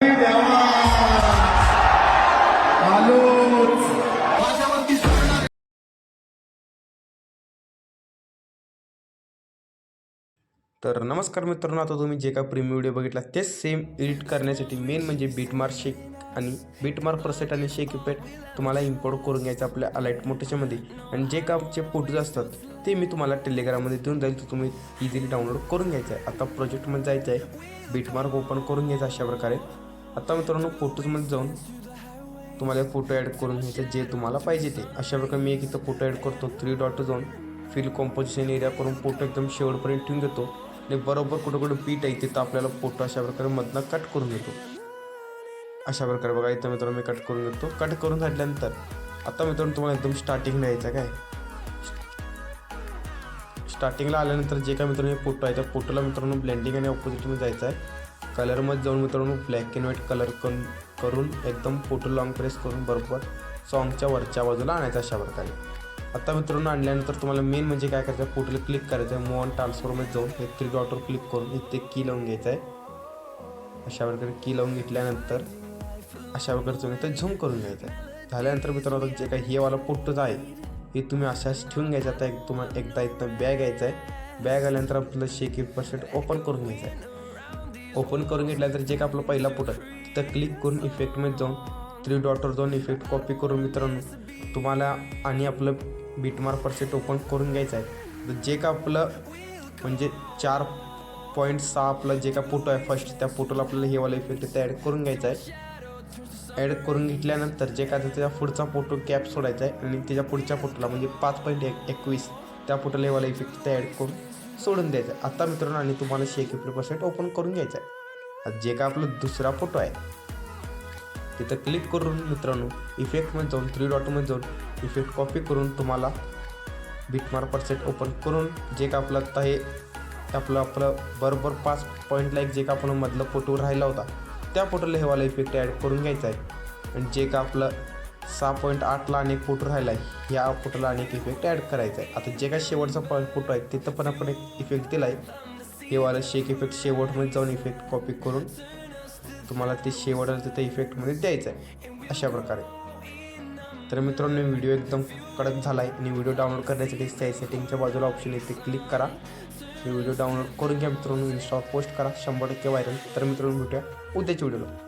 तर नमस्कार मित्रांनो, आता तुम्ही जे काय प्रीमियम व्हिडिओ बघितला तेच सेम एडिट करण्यासाठी मेन म्हणजे बीटमार्क शेक आणि बीटमार्क प्रोसेट आणि शेक इफेक्ट तुम्हाला इम्पोर्ट करून घ्यायचं आपल्या अलाइट मोटेशनमध्ये. आणि जे कामचे फोटोज असतात ते मी तुम्हाला टेलिग्राममध्ये देऊन जाईल, तर तुम्ही इझिली डाउनलोड करून घ्यायचं आहे. आता प्रोजेक्टमध्ये जायचं आहे, बीटमार्क ओपन करून घ्यायचं अशा प्रकारे. आता मित्रांनो फोटोजमध्ये जाऊन तुम्हाला फोटो ॲड करून घ्यायचं जे तुम्हाला पाहिजे ते. अशा प्रकारे मी एक इथं फोटो ॲड करतो, 3 डॉट जाऊन फिल कॉम्पोजिशन एरिया करून फोटो एकदम शेवटपर्यंत ठेवून घेतो आणि बरोबर कुठं कुठं पीठ आहे तिथं आपल्याला फोटो अशा प्रकारे मधनं कट करून घेतो. अशा प्रकारे बघा इथं मित्रांनो मी कट करून घेतो. कट करून झाल्यानंतर आता मित्रांनो तुम्हाला एकदम स्टार्टिंगला यायचं काय, स्टार्टिंगला आल्यानंतर जे काय मित्रांनो हे फोटो आहे त्या फोटोला मित्रांनो ब्लेंडिंग आणि ऑपोजिटमध्ये जायचं आहे. कलरमध्ये जाऊन मित्रांनो ब्लॅक अँड व्हाईट कलर करून एकदम फोटो लॉंग प्रेस करून बरोबर सॉन्गच्या वरच्या बाजूला आणायचं अशा प्रकारे. आता मित्रांनो आणल्यानंतर तुम्हाला मेन म्हणजे काय करायचं आहे, फोटोला क्लिक करायचं आहे. मूव ऑन ट्रान्सफॉरमध्ये जाऊन हे 3 डॉटवर क्लिक करून इथे की लावून घ्यायचं आहे. अशा प्रकारे की लावून घेतल्यानंतर अशा प्रकारे तुम्ही इथं झूम करून घ्यायचं आहे. झाल्यानंतर मित्रांनो जे काही हे वाला फोटोच आहे हे तुम्ही अशाच ठेवून घ्यायचं. आता तुम्हाला एकदा इथं बॅग यायचं आहे. बॅग आल्यानंतर आपलं शेक 1% ओपन करून घ्यायचं आहे. ओपन करून घेतल्यानंतर जे का आपला पहिला फोटो आहे तिथं क्लिक करून इफेक्टमध्ये जाऊन 3 डॉटवर जाऊन इफेक्ट कॉपी करून मित्रांनो तुम्हाला आणि आपलं बीटमार्क परसेट ओपन करून घ्यायचं आहे. तर जे का आपलं म्हणजे 4.6 आपलं जे का फोटो आहे फर्स्ट त्या फोटोला आपल्याला हे वाला इफेक्ट इथं ॲड करून घ्यायचा आहे. ॲड करून घेतल्यानंतर जे काय त्याच्या पुढचा फोटो कॅप सोडायचा आहे आणि त्याच्या पुढच्या फोटोला म्हणजे 5.21 त्या फोटोला हे वाला इफेक्ट इथं ॲड करून सोडून द्यायचं आहे. आता मित्रांनो आणि तुम्हाला शेक 1% ओपन करून घ्यायचं आहे. जे काय आपला दुसरा फोटो आहे तिथं क्लिक करून मित्रांनो इफेक्टमध्ये जाऊन 3 डॉटमध्ये जाऊन इफेक्ट कॉपी करून तुम्हाला बीटमार्क परसेट ओपन करून जे का आपलं आता हे आपलं बरोबर 5 पॉईंटला एक जे का आपण मधलं फोटो राहिला होता त्या फोटोला हे वाला इफेक्ट ॲड करून घ्यायचा आहे. आणि जे का आपलं 6.8ला अनेक फोटो राहिला आहे ह्या फोटोला अनेक इफेक्ट ॲड करायचा आहे. आता जे काय शेवटचा फोटो आहे तिथं पण आपण एक इफेक्ट दिला आहे, हे वाला शेक इफेक्ट शेवटमध्ये जाऊन इफेक्ट कॉपी करून तुम्हाला ते शेवटला तिथं इफेक्टमध्ये द्यायचं आहे अशा प्रकारे. तर मित्रांनो व्हिडिओ एकदम कडक झाला आहे आणि व्हिडिओ डाउनलोड करण्यासाठी सेटिंगच्या बाजूला ऑप्शन येते क्लिक करा. व्हिडिओ डाउनलोड करून घ्या मित्रांनो, इन्स्टॉल पोस्ट करा, 100% व्हायरल. तर मित्रांनो भेटूया उद्याच्या व्हिडिओला.